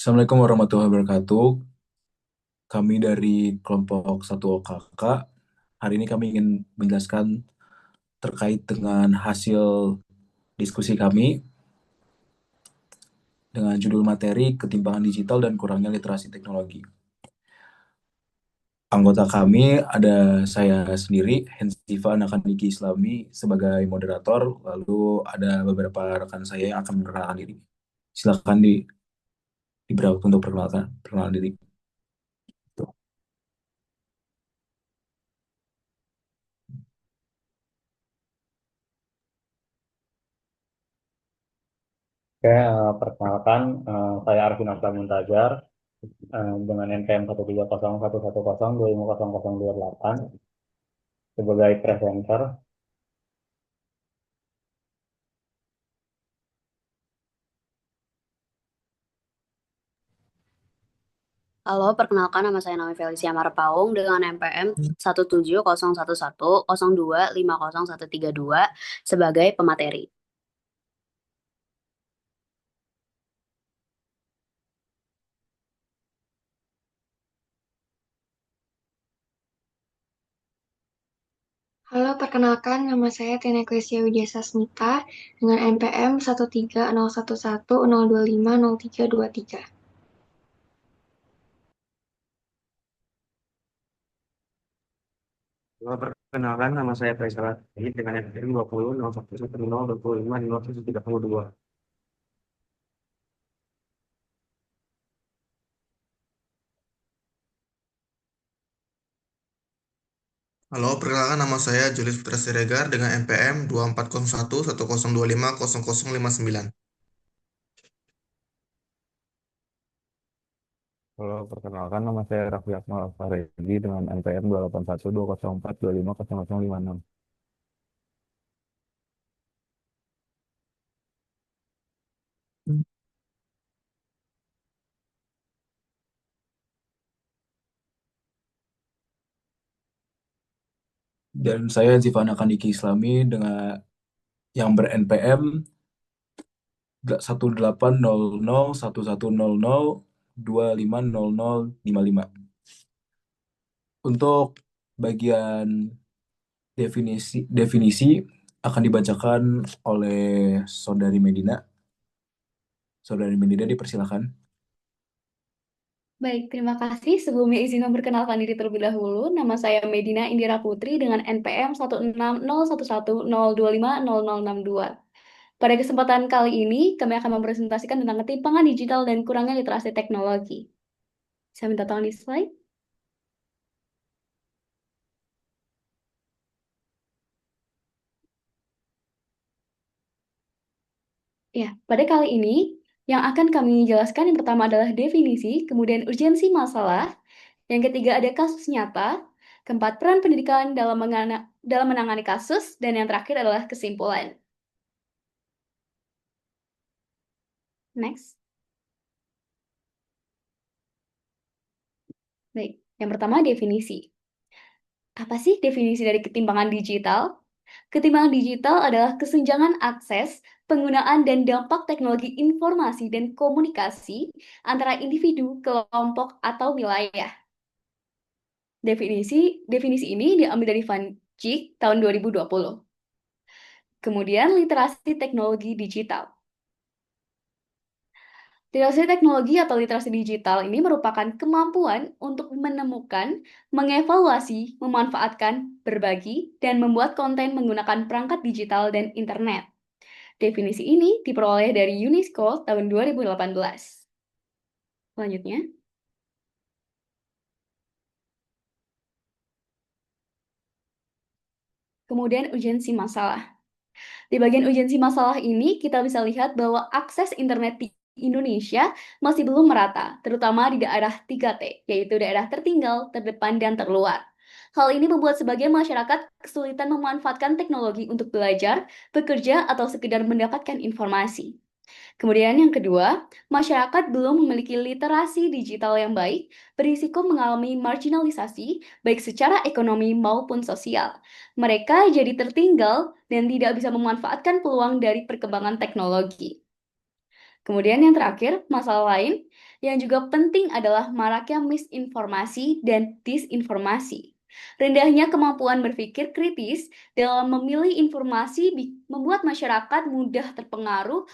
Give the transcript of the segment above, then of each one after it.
Assalamualaikum warahmatullahi wabarakatuh. Kami dari kelompok 1 OKK. Hari ini kami ingin menjelaskan terkait dengan hasil diskusi kami dengan judul materi ketimpangan digital dan kurangnya literasi teknologi. Anggota kami ada saya sendiri, Hensifa Nakaniki Islami sebagai moderator, lalu ada beberapa rekan saya yang akan memperkenalkan diri. Silakan diberi waktu untuk perkenalan diri. Oke, perkenalkan, saya Arvin Aksa Muntajar dengan NPM 1301110250028 sebagai presenter. Halo, perkenalkan nama saya Naomi Felicia Marpaung dengan NPM 1701102501132 sebagai pemateri. Halo, perkenalkan nama saya Tina Eklisia Widyasasmita dengan NPM 1301102502323. Halo, perkenalkan nama saya Faisal Hadi dengan NPM 20 0110 25 0732. Halo, perkenalkan nama saya Julius Putra Siregar dengan NPM 240110250059. Halo, perkenalkan nama saya Raffi Akmal Faredi dengan NPM 2812042500056. Dan saya Hensifa Nakaniki Islami dengan yang ber-NPM 1800110250055. Untuk bagian definisi definisi akan dibacakan oleh Saudari Medina. Saudari Medina dipersilakan. Baik, terima kasih. Sebelumnya izin memperkenalkan diri terlebih dahulu. Nama saya Medina Indira Putri dengan NPM 1601102500062. Pada kesempatan kali ini, kami akan mempresentasikan tentang ketimpangan digital dan kurangnya literasi teknologi. Saya minta tolong di slide. Ya, pada kali ini, yang akan kami jelaskan yang pertama adalah definisi, kemudian urgensi masalah, yang ketiga ada kasus nyata, keempat peran pendidikan dalam menangani kasus, dan yang terakhir adalah kesimpulan. Next. Baik, yang pertama definisi. Apa sih definisi dari ketimpangan digital? Ketimpangan digital adalah kesenjangan akses, penggunaan dan dampak teknologi informasi dan komunikasi antara individu, kelompok, atau wilayah. Definisi ini diambil dari Van Dijk tahun 2020. Kemudian literasi teknologi digital. Literasi teknologi atau literasi digital ini merupakan kemampuan untuk menemukan, mengevaluasi, memanfaatkan, berbagi, dan membuat konten menggunakan perangkat digital dan internet. Definisi ini diperoleh dari UNESCO tahun 2018. Selanjutnya, kemudian urgensi masalah. Di bagian urgensi masalah ini, kita bisa lihat bahwa akses internet di Indonesia masih belum merata, terutama di daerah 3T, yaitu daerah tertinggal, terdepan, dan terluar. Hal ini membuat sebagian masyarakat kesulitan memanfaatkan teknologi untuk belajar, bekerja, atau sekedar mendapatkan informasi. Kemudian yang kedua, masyarakat belum memiliki literasi digital yang baik, berisiko mengalami marginalisasi, baik secara ekonomi maupun sosial. Mereka jadi tertinggal dan tidak bisa memanfaatkan peluang dari perkembangan teknologi. Kemudian yang terakhir, masalah lain yang juga penting adalah maraknya misinformasi dan disinformasi. Rendahnya kemampuan berpikir kritis dalam memilih informasi membuat masyarakat mudah terpengaruh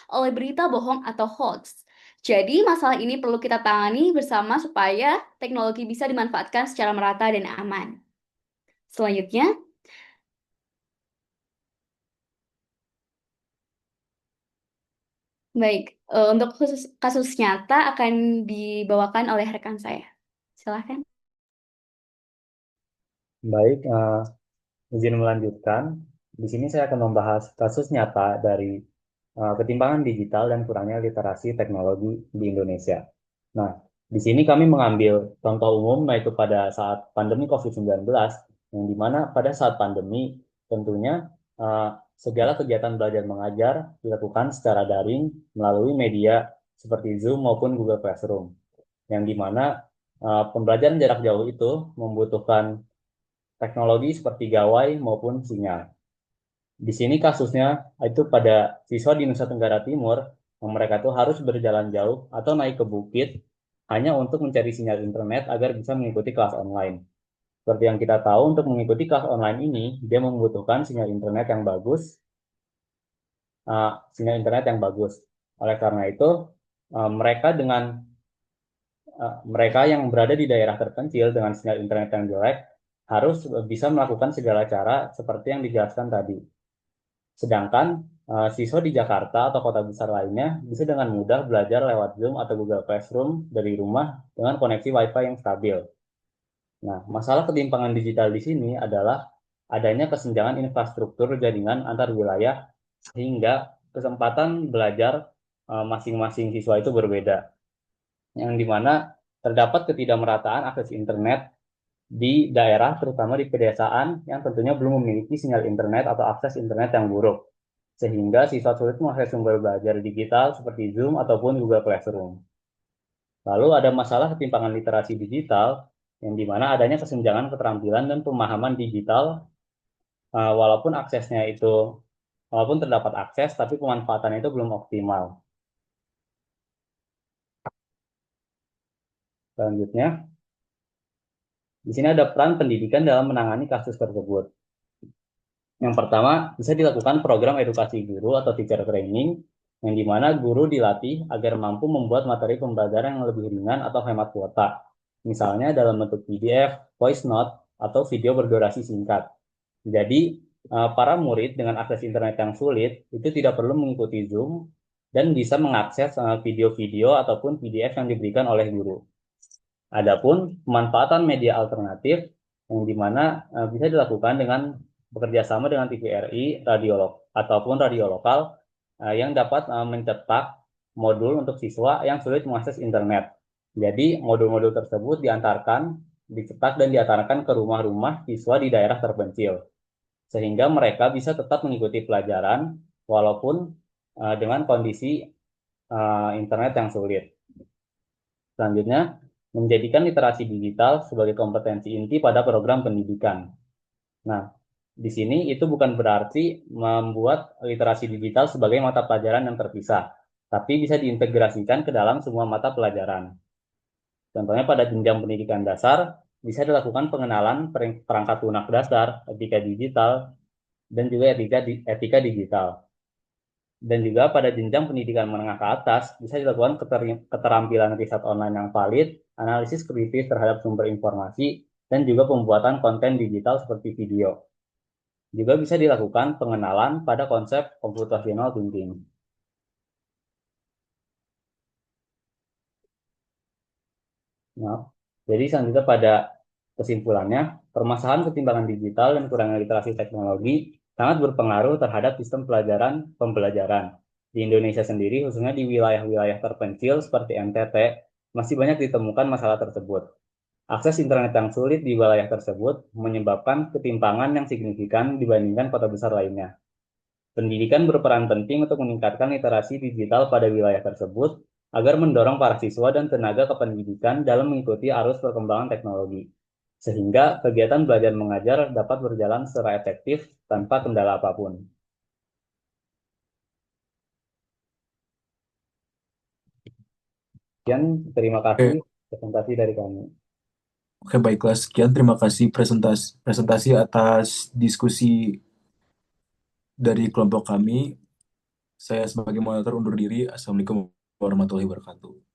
oleh berita bohong atau hoax. Jadi, masalah ini perlu kita tangani bersama supaya teknologi bisa dimanfaatkan secara merata dan aman. Selanjutnya, baik, untuk kasus nyata akan dibawakan oleh rekan saya. Silahkan. Baik, izin melanjutkan. Di sini saya akan membahas kasus nyata dari ketimpangan digital dan kurangnya literasi teknologi di Indonesia. Nah, di sini kami mengambil contoh umum yaitu pada saat pandemi COVID-19, yang dimana pada saat pandemi tentunya segala kegiatan belajar mengajar dilakukan secara daring melalui media seperti Zoom maupun Google Classroom, yang dimana pembelajaran jarak jauh itu membutuhkan teknologi seperti gawai maupun sinyal. Di sini kasusnya itu pada siswa di Nusa Tenggara Timur, yang mereka tuh harus berjalan jauh atau naik ke bukit hanya untuk mencari sinyal internet agar bisa mengikuti kelas online. Seperti yang kita tahu, untuk mengikuti kelas online ini, dia membutuhkan sinyal internet yang bagus, Oleh karena itu, mereka yang berada di daerah terpencil dengan sinyal internet yang jelek harus bisa melakukan segala cara seperti yang dijelaskan tadi. Sedangkan siswa di Jakarta atau kota besar lainnya bisa dengan mudah belajar lewat Zoom atau Google Classroom dari rumah dengan koneksi Wi-Fi yang stabil. Nah, masalah ketimpangan digital di sini adalah adanya kesenjangan infrastruktur jaringan antar wilayah sehingga kesempatan belajar masing-masing siswa itu berbeda, yang dimana terdapat ketidakmerataan akses internet di daerah, terutama di pedesaan yang tentunya belum memiliki sinyal internet atau akses internet yang buruk, sehingga siswa sulit mengakses sumber belajar digital seperti Zoom ataupun Google Classroom. Lalu ada masalah ketimpangan literasi digital, yang dimana adanya kesenjangan keterampilan dan pemahaman digital, walaupun terdapat akses, tapi pemanfaatannya itu belum optimal. Selanjutnya, di sini ada peran pendidikan dalam menangani kasus tersebut. Yang pertama, bisa dilakukan program edukasi guru atau teacher training, yang dimana guru dilatih agar mampu membuat materi pembelajaran yang lebih ringan atau hemat kuota. Misalnya dalam bentuk PDF, voice note, atau video berdurasi singkat. Jadi, para murid dengan akses internet yang sulit itu tidak perlu mengikuti Zoom dan bisa mengakses video-video ataupun PDF yang diberikan oleh guru. Adapun pemanfaatan media alternatif yang dimana bisa dilakukan dengan bekerja sama dengan TVRI, ataupun radio lokal yang dapat mencetak modul untuk siswa yang sulit mengakses internet. Jadi modul-modul tersebut dicetak dan diantarkan ke rumah-rumah siswa di daerah terpencil, sehingga mereka bisa tetap mengikuti pelajaran walaupun dengan kondisi internet yang sulit. Selanjutnya, menjadikan literasi digital sebagai kompetensi inti pada program pendidikan. Nah, di sini itu bukan berarti membuat literasi digital sebagai mata pelajaran yang terpisah, tapi bisa diintegrasikan ke dalam semua mata pelajaran. Contohnya pada jenjang pendidikan dasar, bisa dilakukan pengenalan perangkat lunak dasar, etika digital, dan juga etika digital. Dan juga pada jenjang pendidikan menengah ke atas, bisa dilakukan keterampilan riset online yang valid, analisis kritis terhadap sumber informasi, dan juga pembuatan konten digital seperti video. Juga bisa dilakukan pengenalan pada konsep computational thinking. Nah, jadi selanjutnya pada kesimpulannya, permasalahan ketimpangan digital dan kurangnya literasi teknologi sangat berpengaruh terhadap sistem pembelajaran. Di Indonesia sendiri, khususnya di wilayah-wilayah terpencil seperti NTT, masih banyak ditemukan masalah tersebut. Akses internet yang sulit di wilayah tersebut menyebabkan ketimpangan yang signifikan dibandingkan kota besar lainnya. Pendidikan berperan penting untuk meningkatkan literasi digital pada wilayah tersebut agar mendorong para siswa dan tenaga kependidikan dalam mengikuti arus perkembangan teknologi, sehingga kegiatan belajar mengajar dapat berjalan secara efektif tanpa kendala apapun. Sekian, terima Oke, kasih presentasi dari kami. oke baiklah. Sekian, terima kasih presentasi atas diskusi dari kelompok kami. Saya sebagai moderator undur diri. Assalamualaikum warahmatullahi wabarakatuh.